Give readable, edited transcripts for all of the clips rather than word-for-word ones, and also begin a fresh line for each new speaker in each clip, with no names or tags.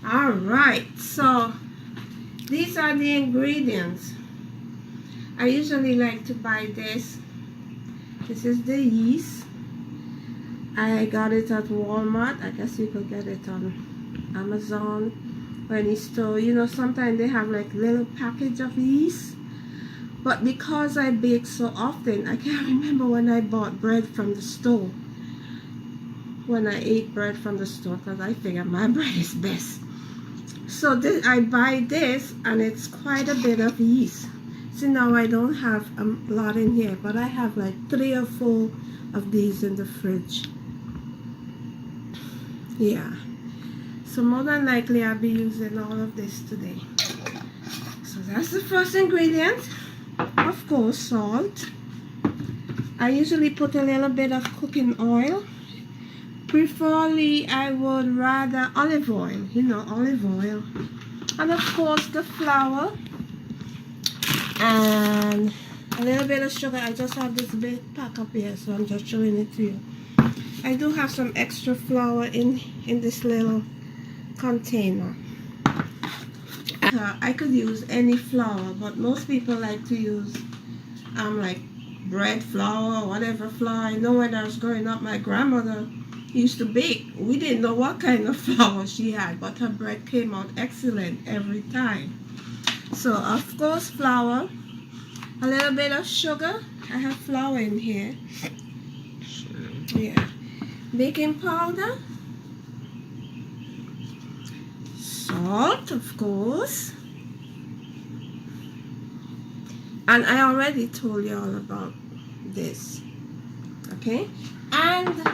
Alright, so these are the ingredients. I usually like to buy this. This is the yeast. I got it at Walmart. I guess you could get it on Amazon or any store. You know, sometimes they have like little package of yeast. But because I bake so often, I can't remember when I bought bread from the store. When I ate bread from the store, because I figure my bread is best. So this, I buy this, and it's quite a bit of yeast. See, now I don't have a lot in here, but I have like 3 or 4 of these in the fridge. Yeah. So more than likely I'll be using all of this today. So that's the first ingredient. Of course, salt. I usually put a little bit of cooking oil. Preferably, I would rather olive oil, you know, olive oil. And of course, the flour. And a little bit of sugar. I just have this big pack up here, so I'm just showing it to you. I do have some extra flour in this little container. I could use any flour, but most people like to use like bread flour or whatever flour. I know when I was growing up, my grandmother used to bake. We didn't know what kind of flour she had, but her bread came out excellent every time. So of course, flour, a little bit of sugar. I have flour in here. Yeah. Baking powder, salt, of course, and I already told you all about this, okay? And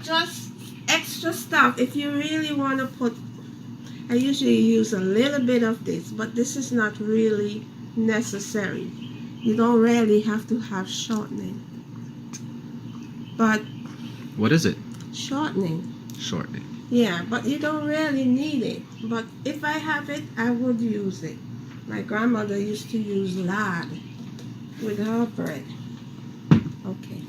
just extra stuff if you really want to put. I usually use a little bit of this, but this is not really necessary. You don't really have to have shortening, but
what is it?
Shortening.
Shortening.
Yeah, but you don't really need it. But if I have it, I would use it. My grandmother used to use lard with her bread. Okay.